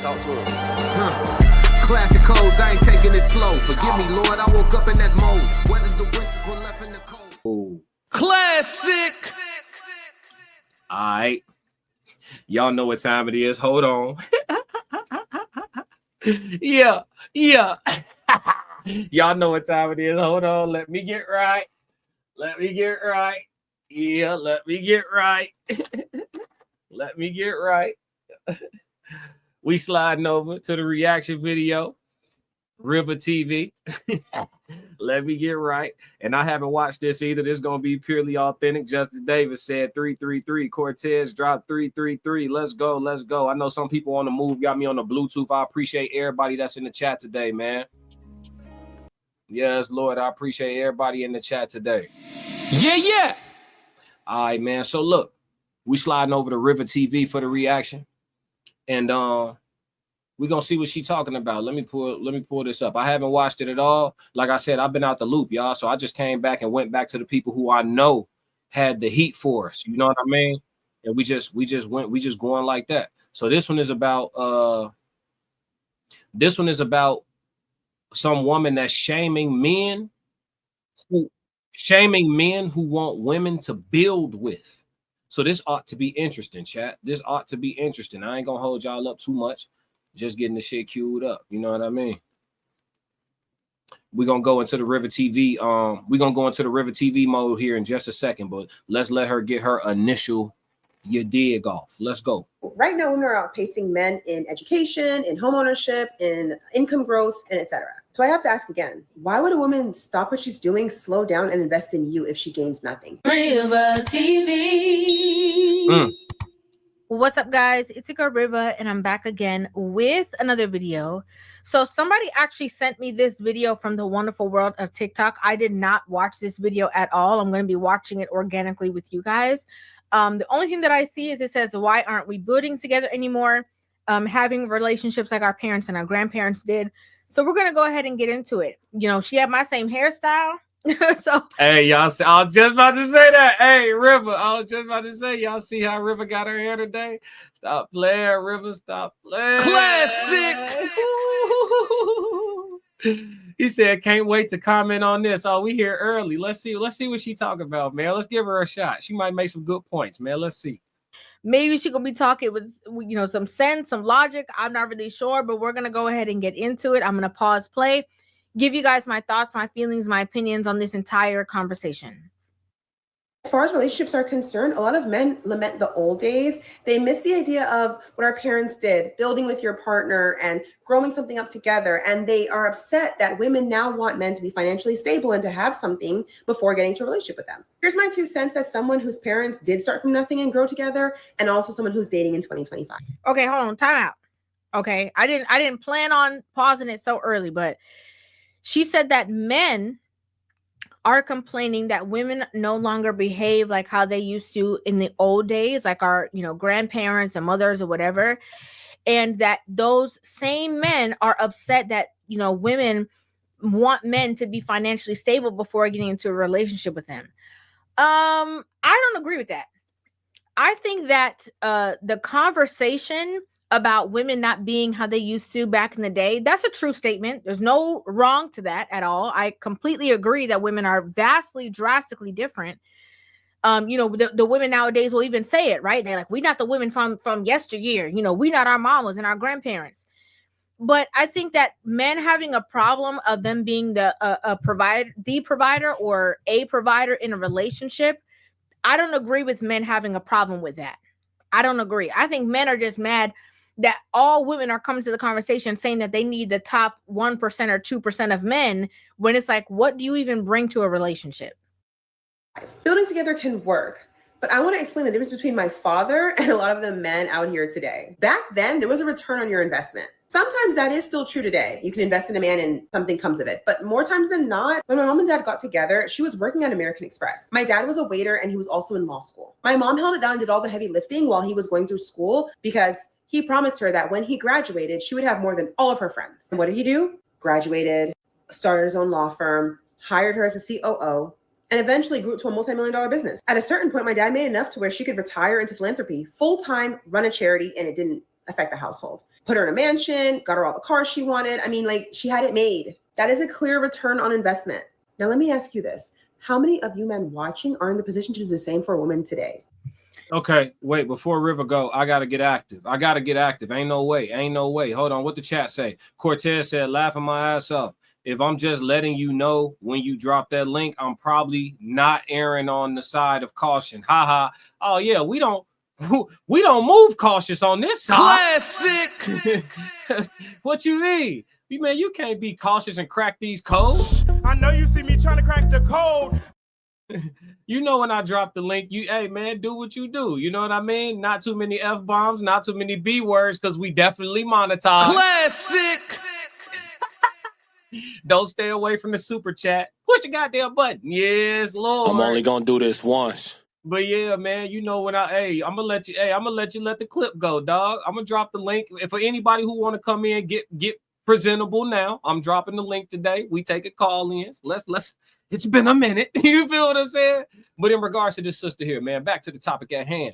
Talk to him. Classic codes, I ain't taking it slow. Forgive me, Lord, I woke up in that mode. Whether the winters were left in the cold. Ooh. Classic. All right. Y'all know what time it is. Hold on. Yeah. Y'all know what time it is. Hold on. Let me get right. Yeah, let me get right. Let me get right. We sliding over to the reaction video. Rivah Tv. Let me get right. And I haven't watched this either. This is going to be purely authentic. Justice Davis said 333. Cortez dropped 333. Let's go. Let's go. I know some people on the move got me on the Bluetooth. I appreciate everybody that's in the chat today, man. Yes, Lord. I appreciate everybody in the chat today. Yeah. All right, man. So look, we sliding over to Rivah TV for the reaction. And we're gonna see what she's talking about. Let me pull this up. I haven't watched it at all. Like I said, I've been out the loop, y'all. So I just came back and went back to the people who I know had the heat for us. You know what I mean? And we just going like that. So this one is about some woman that's shaming men who want women to build with. So this ought to be interesting, chat. This ought to be interesting. I ain't gonna hold y'all up too much. Just getting the shit queued up. You know what I mean? We're gonna go into the Rivah TV. We're gonna go into the Rivah TV mode here in just a second, but let's let her get her initial dig off. Let's go. Right now, women are outpacing men in education, in homeownership, in income growth, and etc. So I have to ask again, why would a woman stop what she's doing, slow down, and invest in you if she gains nothing? Rivah TV. What's up, guys? It's your girl Rivah, and I'm back again with another video. So somebody actually sent me this video from the wonderful world of TikTok. I did not watch this video at all. I'm going to be watching it organically with you guys. The only thing that I see is it says, why aren't we building together anymore? Having relationships like our parents and our grandparents did. So we're going to go ahead and get into it. You know, she had my same hairstyle. So hey, y'all, I was just about to say that. Hey, Rivah, I was just about to say, y'all see how Rivah got her hair today? Stop playing, Rivah. Stop playing. Classic. He said, can't wait to comment on this. Oh, we here early. Let's see what she talking about, man. Let's give her a shot. She might make some good points, man. Let's see. Maybe she gonna be talking with, you know, some sense, some logic. I'm not really sure, but we're gonna go ahead and get into it. I'm gonna pause play, give you guys my thoughts, my feelings, my opinions on this entire conversation. As far as relationships are concerned, a lot of men lament the old days. They miss the idea of what our parents did, building with your partner and growing something up together. And they are upset that women now want men to be financially stable and to have something before getting into a relationship with them. Here's my 2 cents as someone whose parents did start from nothing and grow together, and also someone who's dating in 2025. Okay, hold on, time out. Okay, I didn't plan on pausing it so early, but she said that men are complaining that women no longer behave like how they used to in the old days, like our, you know, grandparents and mothers or whatever. And that those same men are upset that, you know, women want men to be financially stable before getting into a relationship with them. I don't agree with that. I think that the conversation about women not being how they used to back in the day, that's a true statement. There's no wrong to that at all. I completely agree that women are vastly, drastically different. You know, the women nowadays will even say it, right? They're like, we're not the women from yesteryear. You know, we're not our mamas and our grandparents. But I think that men having a problem of them being the provider or a provider in a relationship, I don't agree with men having a problem with that. I don't agree. I think men are just mad that all women are coming to the conversation saying that they need the top 1% or 2% of men, when it's like, what do you even bring to a relationship? Building together can work, but I want to explain the difference between my father and a lot of the men out here today. Back then, there was a return on your investment. Sometimes that is still true today. You can invest in a man and something comes of it. But more times than not, when my mom and dad got together, she was working at American Express. My dad was a waiter and he was also in law school. My mom held it down and did all the heavy lifting while he was going through school because he promised her that when he graduated, she would have more than all of her friends. And what did he do? Graduated, started his own law firm, hired her as a COO, and eventually grew to a multi-million-dollar business. At a certain point, my dad made enough to where she could retire into philanthropy, full-time, run a charity, and it didn't affect the household. Put her in a mansion, got her all the cars she wanted. I mean, like, she had it made. That is a clear return on investment. Now, let me ask you this. How many of you men watching are in the position to do the same for a woman today? Okay, wait, before River go, I gotta get active. Ain't no way. Hold on, what the chat say? Cortez said, laughing my ass off. If I'm just letting you know when you drop that link, I'm probably not erring on the side of caution. Haha. Oh yeah, we don't move cautious on this side. Classic. What you mean? Man, you can't be cautious and crack these codes. I know you see me trying to crack the code. You know, when I drop the link, hey man, do what you do. You know what I mean? Not too many F-bombs, not too many B words, because we definitely monetize. Classic. Don't stay away from the super chat. Push the goddamn button. Yes, Lord. I'm only gonna do this once. But yeah, man, you know when I'm gonna let you let the clip go, dog. I'm gonna drop the link. And for anybody who want to come in, get presentable now. I'm dropping the link today. We take a call-ins. Let's it's been a minute. You feel what I'm saying? But in regards to this sister here, man, back to the topic at hand.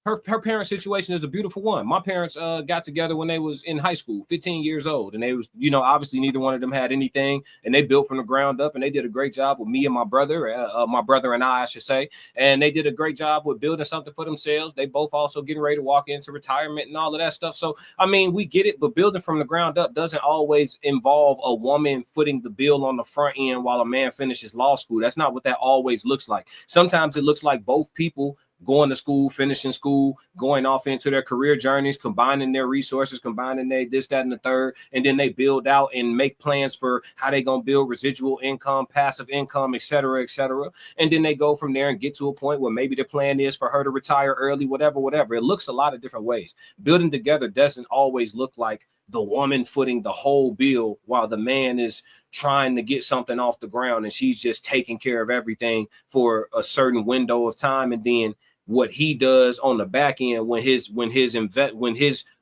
Her parent situation is a beautiful one. My parents got together when they was in high school, 15 years old. And they was, you know, obviously neither one of them had anything. And they built from the ground up. And they did a great job with me and my brother and I should say. And they did a great job with building something for themselves. They both also getting ready to walk into retirement and all of that stuff. So, I mean, we get it. But building from the ground up doesn't always involve a woman footing the bill on the front end while a man finishes law school. That's not what that always looks like. Sometimes it looks like both people going to school, finishing school, going off into their career journeys, combining their resources, combining their this, that, and the third, and then they build out and make plans for how they gonna build residual income, passive income, et cetera, and then they go from there and get to a point where maybe the plan is for her to retire early, whatever. It looks a lot of different ways. Building together doesn't always look like the woman footing the whole bill while the man is trying to get something off the ground and she's just taking care of everything for a certain window of time, and then what he does on the back end when his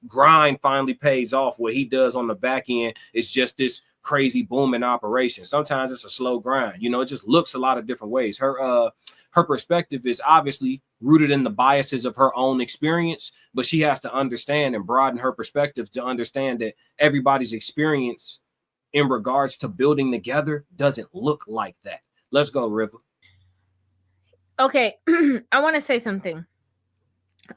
grind finally pays off, what he does on the back end is just this crazy booming operation. Sometimes it's a slow grind. You know, it just looks a lot of different ways. Her perspective is obviously rooted in the biases of her own experience, but she has to understand and broaden her perspective to understand that everybody's experience in regards to building together doesn't look like that. Let's go, River. Okay, I want to say something.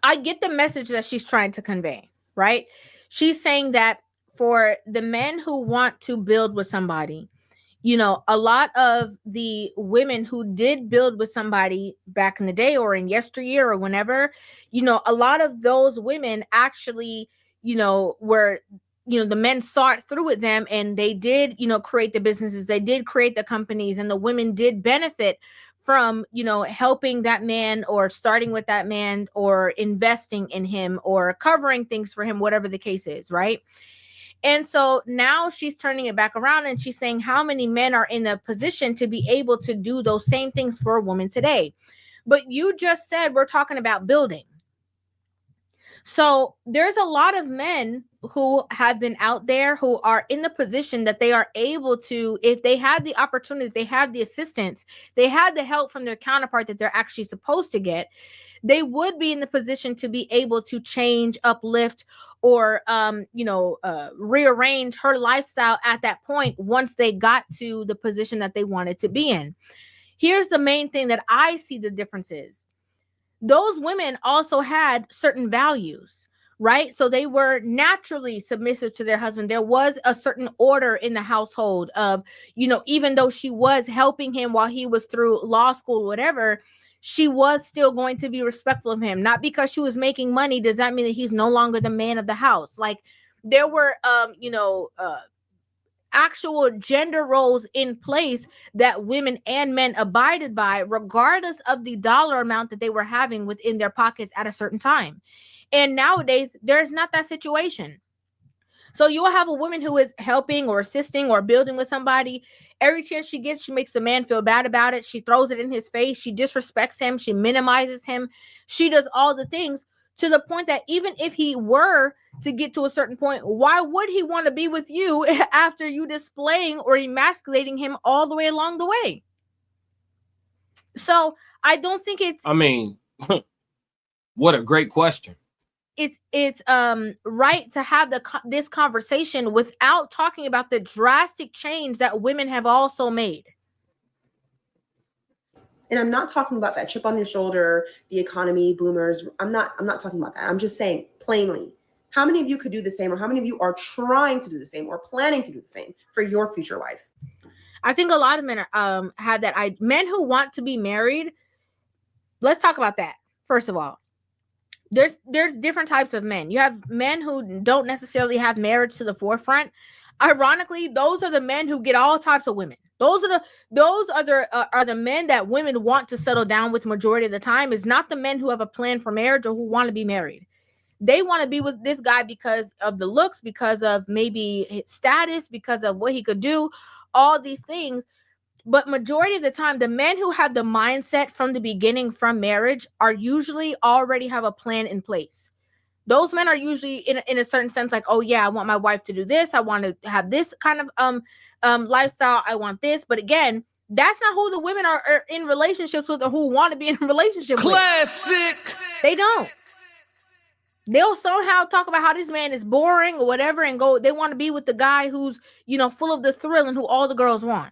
I get the message that she's trying to convey, right? She's saying that for the men who want to build with somebody, you know, a lot of the women who did build with somebody back in the day or in yesteryear or whenever, you know, a lot of those women actually, you know, were, you know, the men saw it through with them and they did, you know, create the businesses, they did create the companies, and the women did benefit from, you know, helping that man or starting with that man or investing in him or covering things for him, whatever the case is, right? And so now she's turning it back around and she's saying how many men are in a position to be able to do those same things for a woman today. But you just said we're talking about building. So there's a lot of men who have been out there who are in the position that they are able to, if they had the opportunity, they have the assistance, they had the help from their counterpart that they're actually supposed to get, they would be in the position to be able to change, uplift, or rearrange her lifestyle at that point once they got to the position that they wanted to be in. Here's the main thing that I see the difference is. Those women also had certain values, right? So they were naturally submissive to their husband. There was a certain order in the household of, you know, even though she was helping him while he was through law school, whatever, she was still going to be respectful of him. Not because she was making money does that mean that he's no longer the man of the house. Like there were, actual gender roles in place that women and men abided by, regardless of the dollar amount that they were having within their pockets at a certain time. And nowadays, there's not that situation. So you will have a woman who is helping or assisting or building with somebody. Every chance she gets, she makes the man feel bad about it. She throws it in his face. She disrespects him. She minimizes him. She does all the things to the point that even if he were to get to a certain point, why would he want to be with you after you displaying or emasculating him all the way along the way? So I don't think it's... I mean, what a great question. it's right to have this conversation without talking about the drastic change that women have also made. And I'm not talking about that chip on your shoulder, the economy, boomers. I'm not talking about that. I'm just saying plainly, how many of you could do the same, or how many of you are trying to do the same or planning to do the same for your future wife? I think a lot of men have that. Men who want to be married. Let's talk about that. First of all, there's different types of men. You have men who don't necessarily have marriage to the forefront. Ironically, those are the men who get all types of women. Those are the men that women want to settle down with majority of the time. Is not the men who have a plan for marriage or who want to be married. They want to be with this guy because of the looks, because of maybe his status, because of what he could do, all these things. But majority of the time, the men who have the mindset from the beginning from marriage are usually already have a plan in place. Those men are usually in a certain sense like, oh yeah, I want my wife to do this. I want to have this kind of lifestyle. I want this. But again, that's not who the women are in relationships with or who want to be in a relationship with. Classic. They don't. They'll somehow talk about how this man is boring or whatever and go, they want to be with the guy who's, full of the thrill and who all the girls want.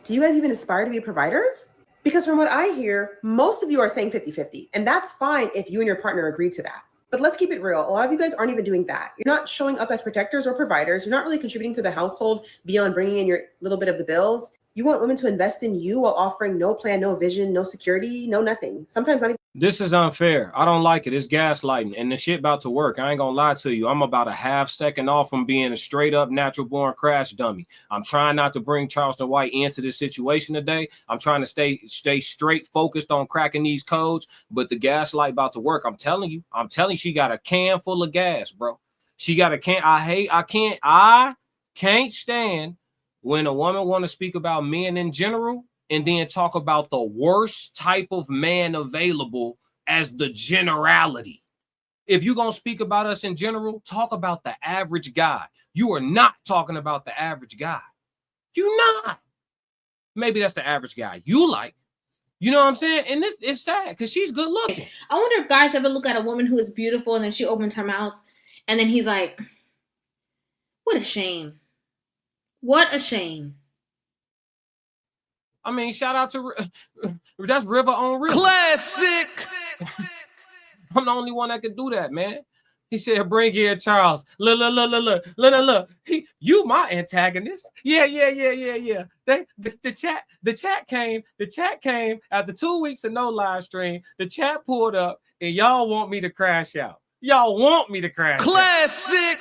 Do you guys even aspire to be a provider? Because from what I hear, most of you are saying 50-50, and that's fine if you and your partner agree to that. But let's keep it real. A lot of you guys aren't even doing that. You're not showing up as protectors or providers. You're not really contributing to the household beyond bringing in your little bit of the bills. You want women to invest in you while offering no plan, no vision, no security, no nothing. Sometimes not even. This is unfair. I don't like it. It's gaslighting, and the shit about to work. I ain't gonna lie to you. I'm about a half second off from being a straight up natural born crash dummy. I'm trying not to bring Charleston White into this situation today. I'm trying to stay straight focused on cracking these codes, but the gaslight about to work. I'm telling you, she got a can full of gas, bro. She got a can. I can't stand when a woman want to speak about men in general and then talk about the worst type of man available as the generality. If you're going to speak about us in general, talk about the average guy. You are not talking about the average guy. You're not. Maybe that's the average guy you like. You know what I'm saying? And this is sad because she's good looking. I wonder if guys ever look at a woman who is beautiful and then she opens her mouth and then he's like, what a shame. What a shame. I mean, shout out to that's Rivah on Rivah. Classic. I'm the only one that can do that, man. He said, "Bring here Charles." Look. You my antagonist. Yeah. The chat came after 2 weeks of no live stream. The chat pulled up, and y'all want me to crash out. Classic.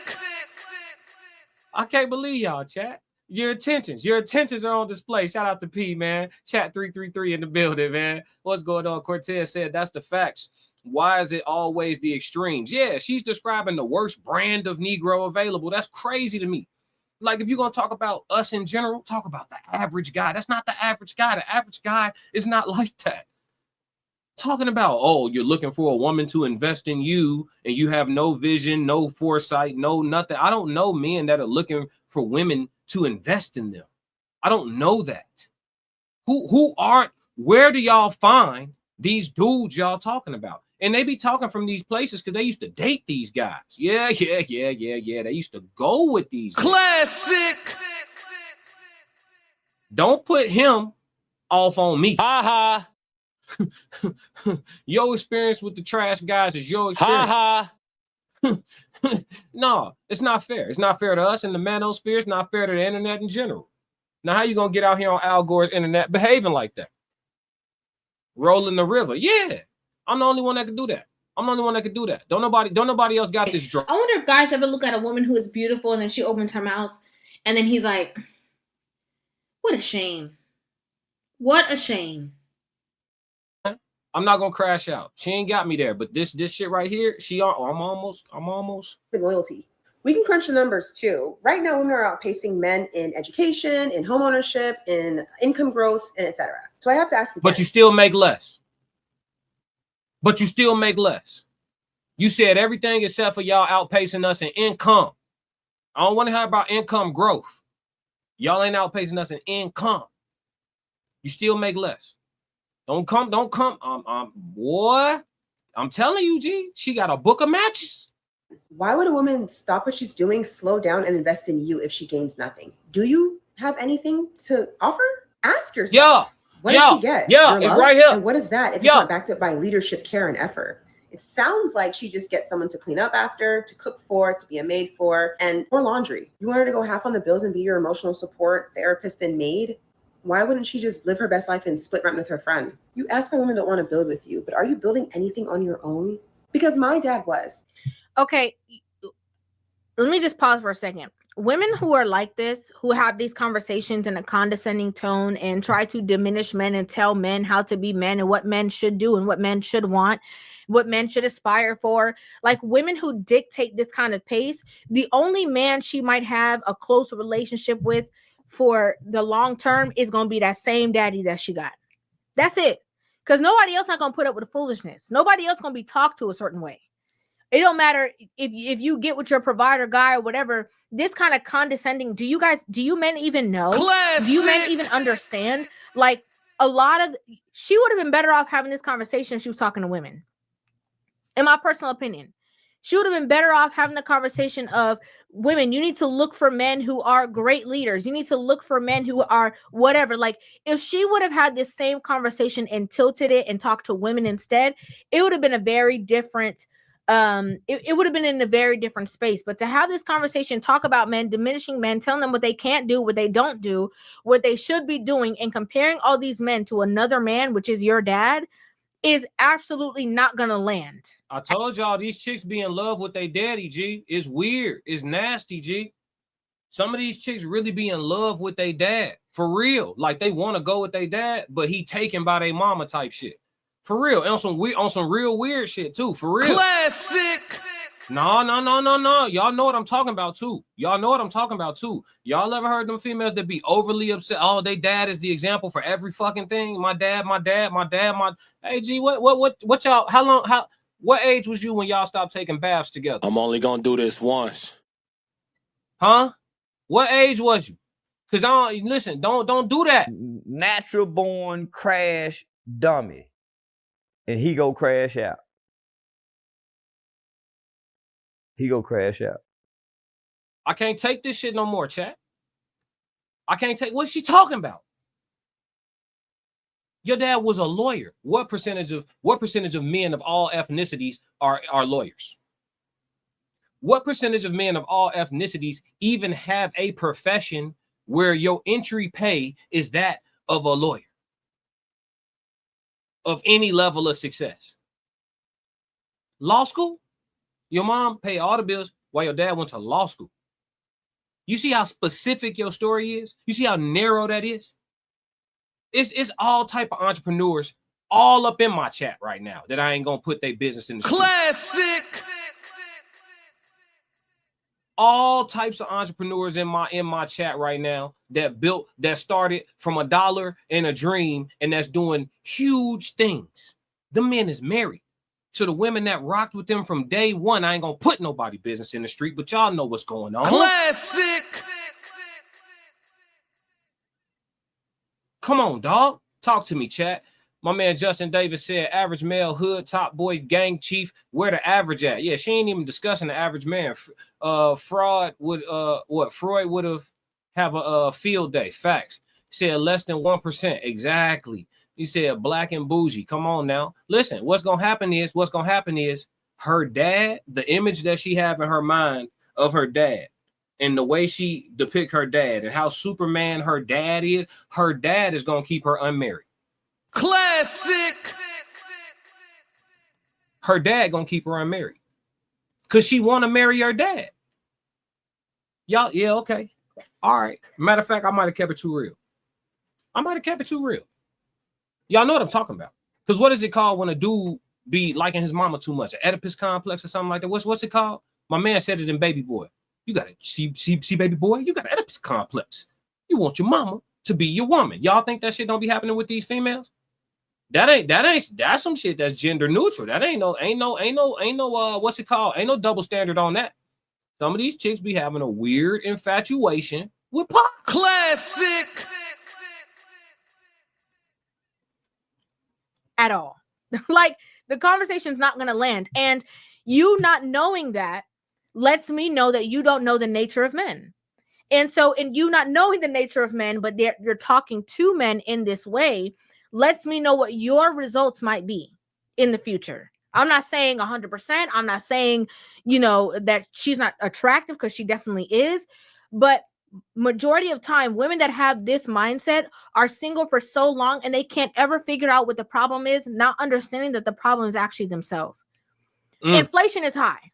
I can't believe y'all, chat. Your intentions are on display. Shout out to P, man. Chat 333 in the building, man. What's going on? Cortez said that's the facts. Why is it always the extremes? Yeah, she's describing the worst brand of Negro available. That's crazy to me. Like, if you're going to talk about us in general, talk about the average guy. That's not the average guy. The average guy is not like that. Talking about, oh, you're looking for a woman to invest in you and you have no vision, no foresight, no nothing. I don't know men that are looking for women to invest in them. I don't know that. Where do y'all find these dudes y'all talking about? And they be talking from these places because they used to date these guys. Yeah. They used to go with these guys. Classic. Don't put him off on me. Ha Your experience with the trash guys is your experience. ha. No, it's not fair. It's not fair to us in the manosphere. It's not fair to the internet in general. Now, how you gonna get out here on Al Gore's internet behaving like that? Rolling the river. Yeah. I'm the only one that can do that. Don't nobody else got this drug. I wonder if guys ever look at a woman who is beautiful and then she opens her mouth and then he's like, what a shame. What a shame. I'm not gonna crash out. She ain't got me there, but this shit right here, I'm almost. Loyalty. We can crunch the numbers too. Right now, women are outpacing men in education, in home ownership, in income growth, and etc. So I have to ask you. But you still make less. You said everything except for y'all outpacing us in income. I don't want to hear about income growth. Y'all ain't outpacing us in income. You still make less. Don't come. Boy, I'm telling you, G, she got a book of matches. Why would a woman stop what she's doing, slow down, and invest in you if she gains nothing? Do you have anything to offer? Ask yourself. What does she get? Yeah, it's right here. And what is that if it's not backed up by leadership, care, and effort? It sounds like she just gets someone to clean up after, to cook for, to be a maid for, and pour laundry. You want her to go half on the bills and be your emotional support, therapist, and maid? Why wouldn't she just live her best life and split rent with her friend? You ask why women don't want to build with you, but are you building anything on your own? Because my dad was. Okay, let me just pause for a second. Women who are like this, who have these conversations in a condescending tone and try to diminish men and tell men how to be men and what men should do and what men should want, what men should aspire for, like women who dictate this kind of pace, the only man she might have a close relationship with for the long term is going to be that same daddy that she got. That's it. Because nobody else not going to put up with the foolishness. Nobody else going to be talked to a certain way. It don't matter if you get with your provider guy or whatever, this kind of condescending, do you men even know? Classic. Do you men even understand? Like she would have been better off having this conversation if she was talking to women. In my personal opinion, she would have been better off having the conversation of women. You need to look for men who are great leaders. You need to look for men who are whatever. Like if she would have had this same conversation and tilted it and talked to women instead, it would have been a very different it would have been in a very different space. But to have this conversation, talk about men, diminishing men, telling them what they can't do, what they don't do, what they should be doing, and comparing all these men to another man, which is your dad, is absolutely not gonna land. I told y'all these chicks be in love with their daddy, G. It's weird. It's nasty, G. Some of these chicks really be in love with their dad. For real. Like they want to go with their dad, but he taken by their mama type shit. For real. And on some real weird shit too. For real. Classic. No. Y'all know what I'm talking about too. Y'all ever heard them females that be overly upset? Oh, they dad is the example for every fucking thing. My dad. Hey, G, what y'all, what age was you when y'all stopped taking baths together? I'm only gonna do this once. Huh? What age was you? Cause listen, don't do that. Natural born crash dummy. And he go crash out. I can't take this shit no more, chat. I can't take what's she talking about? Your dad was a lawyer. What percentage of men of all ethnicities are lawyers? What percentage of men of all ethnicities even have a profession where your entry pay is that of a lawyer? Of any level of success. Law school? Your mom paid all the bills while your dad went to law school. You see how specific your story is? You see how narrow that is? It's all type of entrepreneurs all up in my chat right now that I ain't gonna put their business in the Classic. street. All types of entrepreneurs in my chat right now that started from $1 and a dream and that's doing huge things. The men is married to the women that rocked with them from day one. I ain't gonna put nobody business in the street, but y'all know what's going on. Classic. Come on, dog. Talk to me, chat. My man Justin Davis said, average male, hood, top boy, gang chief, where the average at? Yeah, she ain't even discussing the average man. Freud would have a field day. Facts. Said less than 1%. Exactly. He said black and bougie. Come on now. Listen, what's gonna happen is her dad, the image that she have in her mind of her dad, and the way she depict her dad and how Superman her dad is gonna keep her unmarried. Classic. Her dad gonna keep her unmarried because she want to marry her dad. Y'all, yeah, okay, all right. Matter of fact, I might have kept it too real. Y'all know what I'm talking about. Because what is it called when a dude be liking his mama too much? An Oedipus complex or something like that. What's it called? My man said it in Baby Boy. You got to see Baby Boy. You got an Oedipus complex. You want your mama to be your woman. Y'all think that shit don't be happening with these females? That's some shit that's gender neutral. That ain't no what's it called? Ain't no double standard on that. Some of these chicks be having a weird infatuation with pop. Classic. At all. Like the conversation's not going to land. And you not knowing that lets me know that you don't know the nature of men. And so, in you not knowing the nature of men, but you're talking to men in this way, lets me know what your results might be in the future. I'm not saying 100%. I'm not saying, that she's not attractive, because she definitely is. But majority of time, women that have this mindset are single for so long and they can't ever figure out what the problem is, not understanding that the problem is actually themselves. Inflation is high.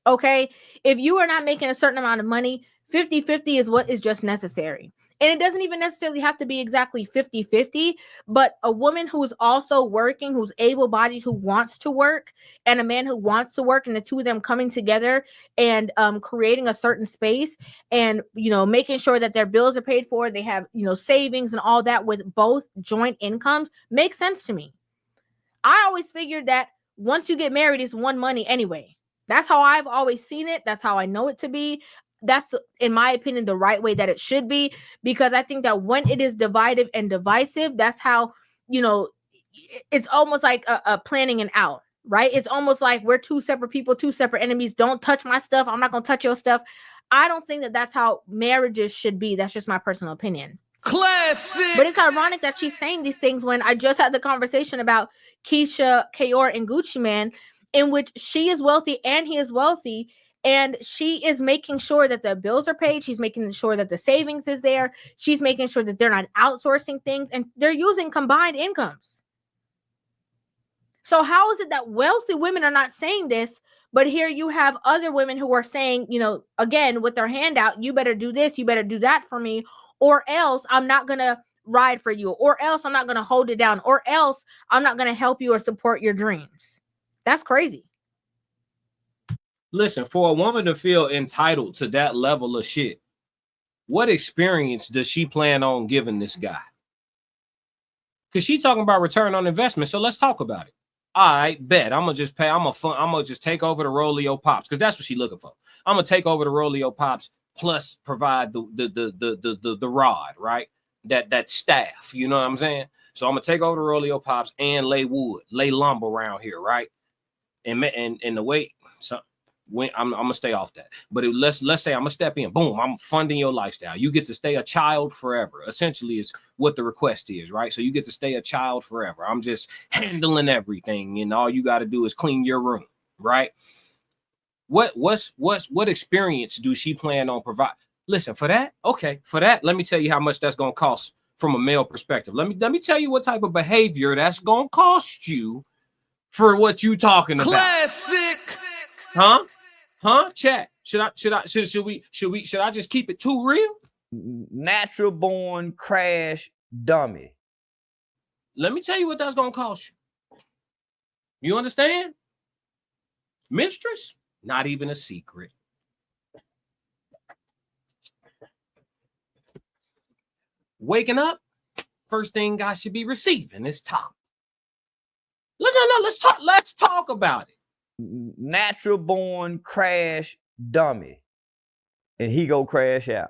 Okay. If you are not making a certain amount of money, 50-50 is what is just necessary. And it doesn't even necessarily have to be exactly 50-50, but a woman who is also working, who's able-bodied, who wants to work, and a man who wants to work, and the two of them coming together and creating a certain space and, making sure that their bills are paid for, they have, savings and all that with both joint incomes makes sense to me. I always figured that once you get married, it's one money anyway. That's how I've always seen it. That's how I know it to be. That's, in my opinion, the right way that it should be, because I think that when it is divided and divisive, that's how, it's almost like a planning an out, right? It's almost like we're two separate people, two separate enemies. Don't touch my stuff. I'm not going to touch your stuff. I don't think that that's how marriages should be. That's just my personal opinion. Classic. But it's ironic that she's saying these things when I just had the conversation about Keisha, Kayor, and Gucci Mane, in which she is wealthy and he is wealthy. And she is making sure that the bills are paid. She's making sure that the savings is there. She's making sure that they're not outsourcing things, and they're using combined incomes. So how is it that wealthy women are not saying this, but here you have other women who are saying, again, with their hand out, you better do this, you better do that for me, or else I'm not going to ride for you, or else I'm not going to hold it down, or else I'm not going to help you or support your dreams. That's crazy. Listen, for a woman to feel entitled to that level of shit, what experience does she plan on giving this guy? Because she's talking about return on investment. So let's talk about it. All right, bet. I'm gonna just pay. I'm gonna just take over the role of your pops, because that's what she's looking for. I'm gonna take over the role of your pops, plus provide the rod, right? That staff. You know what I'm saying? So I'm gonna take over the role of your pops and lay wood, lay lumber around here, right? And the way so. I'm gonna stay off that, but let's say I'm gonna step in. Boom, I'm funding your lifestyle. You get to stay a child forever. Essentially, is what the request is, right? So you get to stay a child forever. I'm just handling everything, and all you got to do is clean your room, right? What experience do she plan on provide? Listen, for that, okay, for that, let me tell you how much that's gonna cost from a male perspective. Let me tell you what type of behavior that's gonna cost you for what you talking about. Classic. Huh? Chat. Should I just keep it too real? Natural born crash dummy. Let me tell you what that's gonna cost you. You understand? Mistress, not even a secret. Waking up, first thing I should be receiving is top. Let's talk about it. Natural born crash dummy, and he go crash out.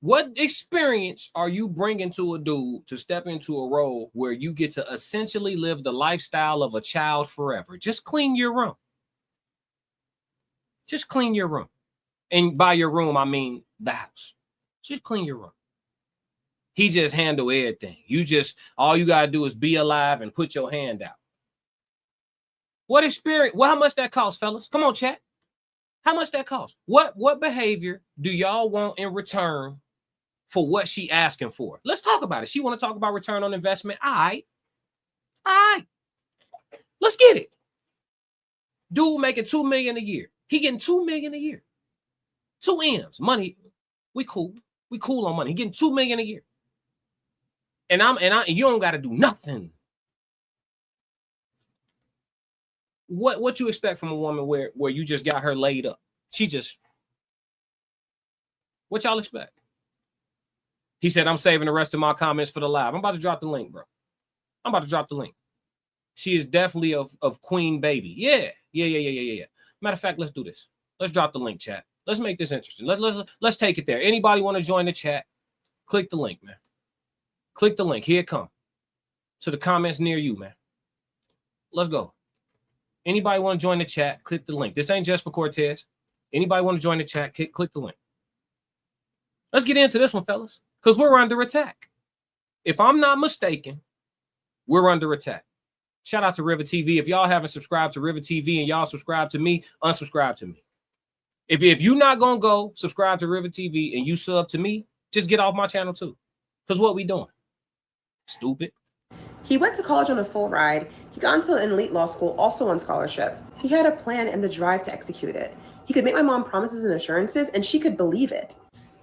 What experience are you bringing to a dude to step into a role where you get to essentially live the lifestyle of a child forever? Just clean your room. Just clean your room. And by your room, I mean the house. Just clean your room. He just handle everything. All you gotta do is be alive and put your hand out. What experience? Well, how much that cost, fellas? Come on, chat. How much that cost? What behavior do y'all want in return for what she asking for? Let's talk about it. She want to talk about return on investment. All right. Let's get it. Dude making $2 million a year. He getting $2 million a year. 2 M's. Money. We cool. We cool on money. He getting $2 million a year. And you don't got to do nothing. What you expect from a woman where you just got her laid up? What y'all expect? He said, I'm saving the rest of my comments for the live. I'm about to drop the link, bro. I'm about to drop the link. She is definitely of Queen Baby. Yeah. Matter of fact, let's do this. Let's drop the link, chat. Let's make this interesting. Let's take it there. Anybody want to join the chat? Click the link, man. Click the link. Here it come. To the comments near you, man. Let's go. Anybody want to join the chat? Click the link. This ain't just for Cortez. Anybody want to join the chat? Click the link. Let's get into this one, fellas, because we're under attack. If I'm not mistaken, we're under attack. Shout out to Rivah TV. If y'all haven't subscribed to Rivah TV and y'all subscribe to me, unsubscribe to me. If you're not going to go subscribe to Rivah TV and you sub to me, just get off my channel too. Because what we doing? Stupid. He went to college on a full ride. He got into an elite law school, also on scholarship. He had a plan and the drive to execute it. He could make my mom promises and assurances, and she could believe it.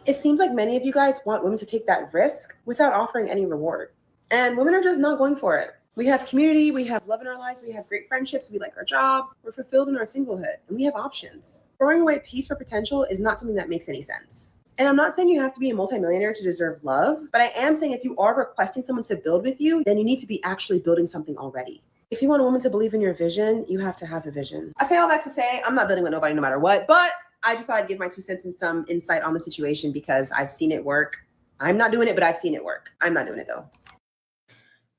It seems like many of you guys want women to take that risk without offering any reward. And women are just not going for it. We have community, we have love in our lives, we have great friendships, we like our jobs, we're fulfilled in our singlehood, and we have options. Throwing away peace for potential is not something that makes any sense. And I'm not saying you have to be a multimillionaire to deserve love, but I am saying if you are requesting someone to build with you, then you need to be actually building something already. If you want a woman to believe in your vision, you have to have a vision. I say all that to say I'm not building with nobody no matter what, but I just thought I'd give my 2 cents and some insight on the situation because I've seen it work. I'm not doing it, but I've seen it work. I'm not doing it though.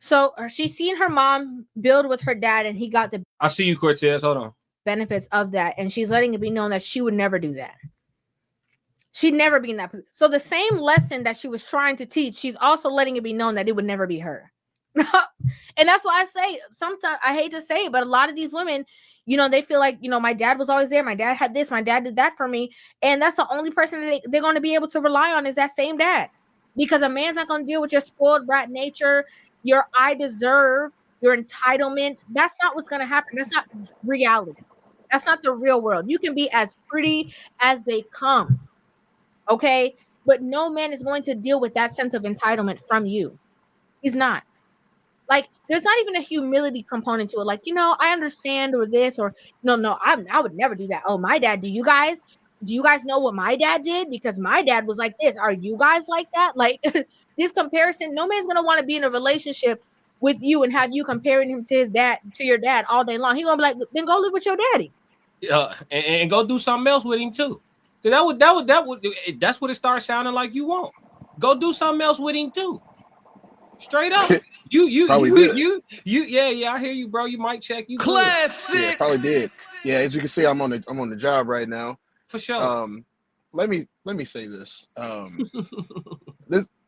So she's seen her mom build with her dad, and he got the I see you, Cortez. Hold on. benefits of that, and she's letting it be known that she would never do that. She'd never be in that position. So the same lesson that she was trying to teach, she's also letting it be known that it would never be her. And that's why I say, sometimes I hate to say it, but a lot of these women, you know, they feel like, you know, my dad was always there. My dad had this. My dad did that for me. And that's the only person that they're going to be able to rely on is that same dad. Because a man's not going to deal with your spoiled brat nature, your I deserve, your entitlement. That's not what's going to happen. That's not reality. That's not the real world. You can be as pretty as they come. Okay? But no man is going to deal with that sense of entitlement from you. He's not. Like, there's not even a humility component to it. Like, you know, I understand or this or no, I would never do that. Oh, my dad, do you guys know what my dad did? Because my dad was like this. Are you guys like that? Like this comparison, no man's gonna want to be in a relationship with you and have you comparing him to his dad, to your dad all day long. He's gonna be like, then go live with your daddy. And go do something else with him too. That's what it starts sounding like you want. Go do something else with him too. Straight up. You, I hear you, bro. You might check. You classic. Yeah, probably did. Yeah, as you can see, I'm on the job right now. For sure. Let me say this.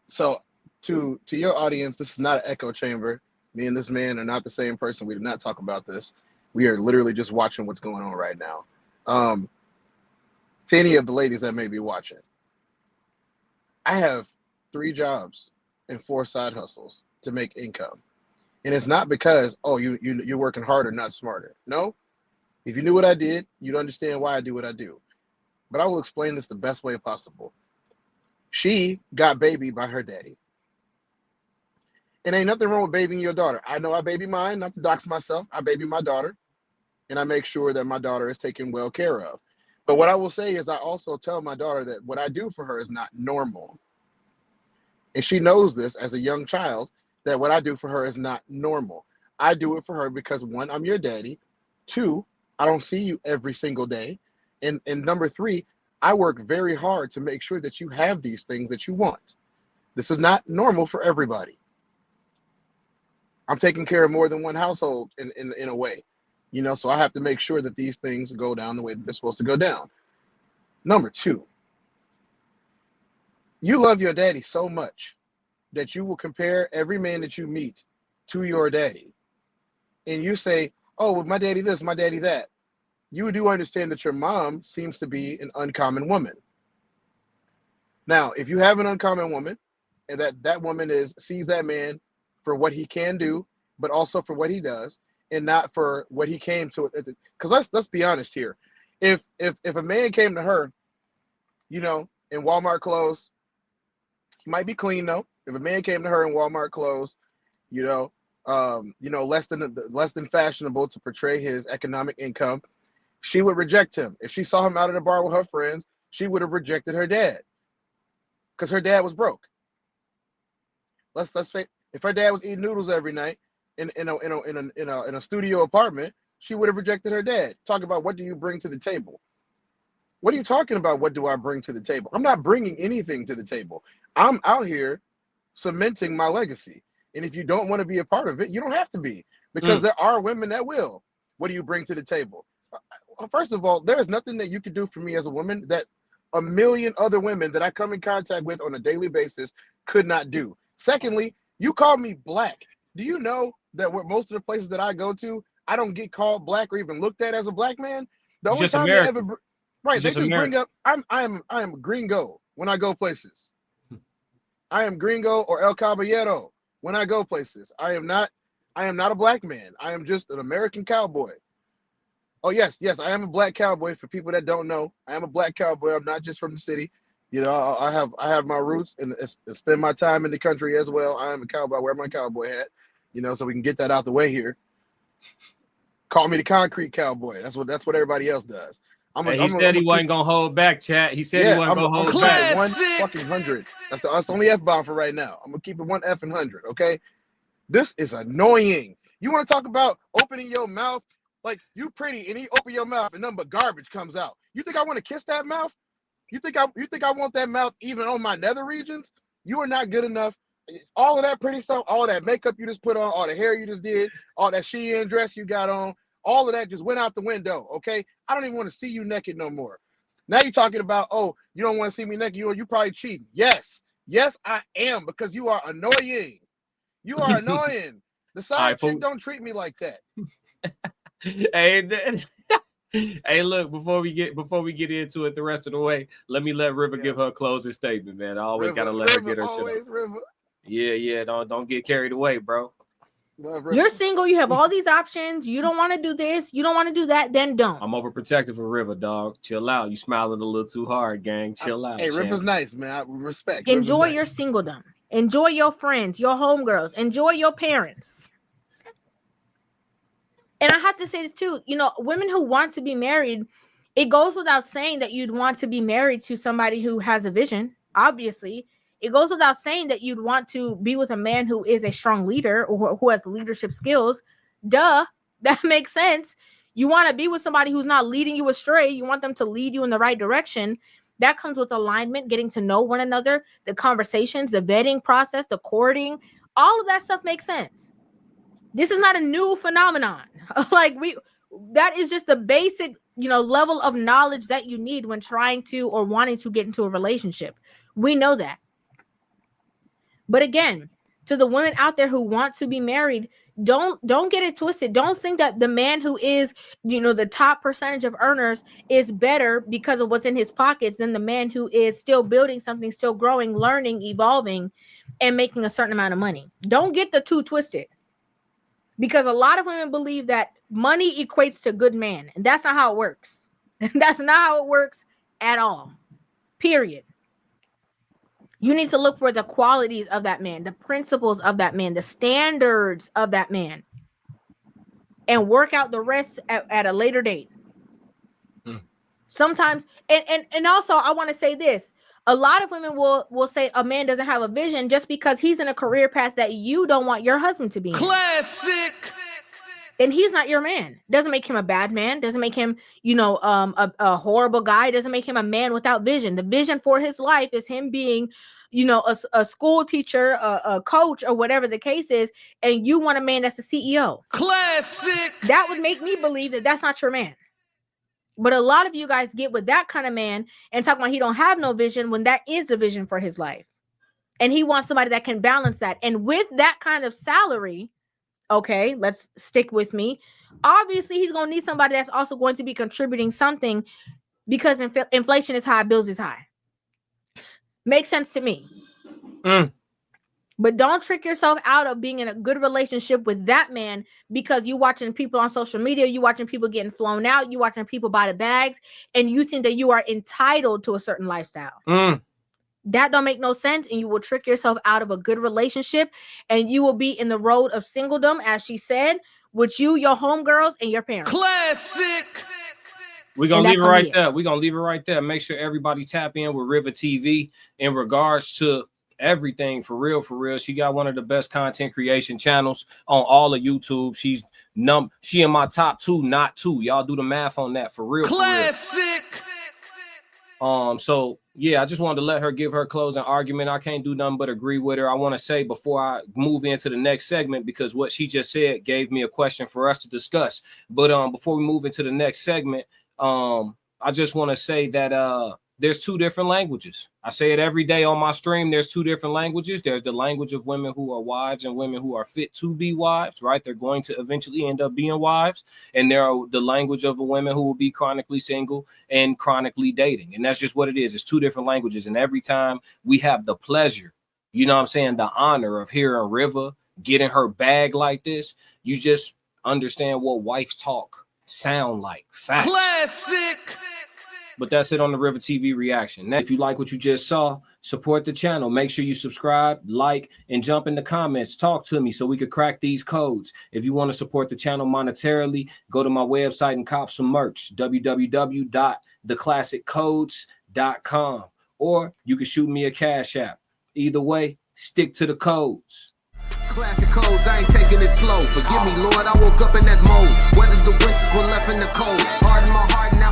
So to your audience, this is not an echo chamber. Me and this man are not the same person. We did not talk about this. We are literally just watching what's going on right now. To any of the ladies that may be watching, I have 3 jobs and 4 side hustles to make income. And it's not because, oh, you're working harder, not smarter. No. If you knew what I did, you'd understand why I do what I do. But I will explain this the best way possible. She got babied by her daddy. And ain't nothing wrong with babying your daughter. I know I baby mine, not to dox myself. I baby my daughter. And I make sure that my daughter is taken well care of. But what I will say is I also tell my daughter that what I do for her is not normal. And she knows this as a young child, that what I do for her is not normal. I do it for her because 1, I'm your daddy. 2, I don't see you every single day. And number 3, I work very hard to make sure that you have these things that you want. This is not normal for everybody. I'm taking care of more than one household in a way, you know, so I have to make sure that these things go down the way that they're supposed to go down. Number 2, you love your daddy so much that you will compare every man that you meet to your daddy. And you say, oh, well, my daddy this, my daddy that. You do understand that your mom seems to be an uncommon woman. Now, if you have an uncommon woman and that woman sees that man for what he can do, but also for what he does, and not for what he came to, because let's be honest here. If a man came to her, you know, in Walmart clothes, he might be clean though. If a man came to her in Walmart clothes, less than fashionable to portray his economic income, she would reject him. If she saw him out at a bar with her friends, she would have rejected her dad because her dad was broke. Let's say if her dad was eating noodles every night in a studio apartment, she would have rejected her dad. Talk about what do you bring to the table? What are you talking about? What do I bring to the table? I'm not bringing anything to the table. I'm out here cementing my legacy. And if you don't want to be a part of it, you don't have to be. because there are women that will. What do you bring to the table? First of all, there is nothing that you can do for me as a woman that a million other women that I come in contact with on a daily basis could not do. Secondly, you call me black. Do you know that most of the places that I go to, I don't get called black or even looked at as a black man? The only time they ever, right? They just bring up, I am gringo when I go places. I am gringo or el caballero when I go places. I am not a black man. I am just an American cowboy. Oh yes, I am a black cowboy. For people that don't know, I am a black cowboy. I'm not just from the city. You know, I have my roots and spend my time in the country as well. I am a cowboy. I wear my cowboy hat. You know, so we can get that out the way here. Call me the concrete cowboy. That's what everybody else does. He said he wasn't gonna hold back, chat. He said he wasn't gonna hold back. 100. That's the only F-bomb for right now. I'm gonna keep it 100. Okay, this is annoying. You want to talk about opening your mouth? Like, you pretty, and you open your mouth and nothing but garbage comes out. You think I want to kiss that mouth? You think I want that mouth even on my nether regions? You are not good enough. All of that pretty stuff, all that makeup you just put on, all the hair you just did, all that Shein dress you got on, all of that just went out the window, okay? I don't even want to see you naked no more. Now you're talking about, oh, you don't want to see me naked. You probably cheating. Yes, I am, because you are annoying. You are annoying. The side chick don't treat me like that. Hey, look, before we get into it the rest of the way, let Rivah give her closing statement, man. I always gotta let her get her to. Yeah, don't get carried away, bro. You're single, you have all these options, you don't want to do this, you don't want to do that, then don't. I'm overprotective of Rivah, dog. Chill out. You smiling a little too hard, gang. Chill out. Hey, Rivah's nice, man. I respect. Enjoy your singledom. Enjoy your friends, your homegirls. Enjoy your parents. And I have to say this too, you know, women who want to be married, it goes without saying that you'd want to be married to somebody who has a vision. Obviously, it goes without saying that you'd want to be with a man who is a strong leader or who has leadership skills. Duh, that makes sense. You want to be with somebody who's not leading you astray. You want them to lead you in the right direction. That comes with alignment, getting to know one another, the conversations, the vetting process, the courting. All of that stuff makes sense. This is not a new phenomenon. That is just the basic, you know, level of knowledge that you need when trying to or wanting to get into a relationship. We know that. But again, to the women out there who want to be married, don't get it twisted. Don't think that the man who is, you know, the top percentage of earners is better because of what's in his pockets than the man who is still building something, still growing, learning, evolving, and making a certain amount of money. Don't get the two twisted. Because a lot of women believe that money equates to good man. And that's not how it works. That's not how it works at all. Period. You need to look for the qualities of that man, the principles of that man, the standards of that man, and work out the rest at a later date. Sometimes, and also I want to say this. A lot of women will say a man doesn't have a vision just because he's in a career path that you don't want your husband to be in. Classic. Then he's not your man. Doesn't make him a bad man. Doesn't make him, you know, a horrible guy. Doesn't make him a man without vision. The vision for his life is him being, you know, a school teacher, a coach, or whatever the case is. And you want a man that's a CEO. Classic. That would make me believe that that's not your man. But a lot of you guys get with that kind of man and talk about he don't have no vision when that is the vision for his life. And he wants somebody that can balance that. And with that kind of salary, okay, let's stick with me. Obviously, he's going to need somebody that's also going to be contributing something because inflation is high, bills is high. Makes sense to me. But don't trick yourself out of being in a good relationship with that man because you watching people on social media, you watching people getting flown out, you watching people buy the bags, and you think that you are entitled to a certain lifestyle. That don't make no sense, and you will trick yourself out of a good relationship, and you will be in the road of singledom, as she said, with you, your homegirls, and your parents. Classic. We're going to leave it right there. We're going to leave it right there. Make sure everybody tap in with Rivah TV in regards to everything. For real. She got one of the best content creation channels on all of YouTube. She in my top 2, not 2. Y'all do the math on that. For real. Classic. So yeah, I just wanted to let her give her closing argument. I can't do nothing but agree with her. I want to say before I move into the next segment, because what she just said gave me a question for us to discuss. But before we move into the next segment, I just want to say that there's two different languages. I say it every day on my stream. There's two different languages. There's the language of women who are wives and women who are fit to be wives, right? They're going to eventually end up being wives. And there are the language of a women who will be chronically single and chronically dating. And that's just what it is. It's two different languages. And every time we have the pleasure, you know what I'm saying, the honor of hearing Rivah getting her bag like this, you just understand what wife talk sound like. Facts. Classic. But that's it on the Rivah TV reaction. Now, if you like what you just saw, support the channel. Make sure you subscribe, like, and jump in the comments. Talk to me so we could crack these codes. If you want to support the channel monetarily, go to my website and cop some merch, www.theclassiccodes.com. Or you can shoot me a Cash App. Either way, stick to the codes. Classic codes, I ain't taking it slow. Forgive me, Lord, I woke up in that mode. Weathered the winters when left in the cold. Hardened my heart and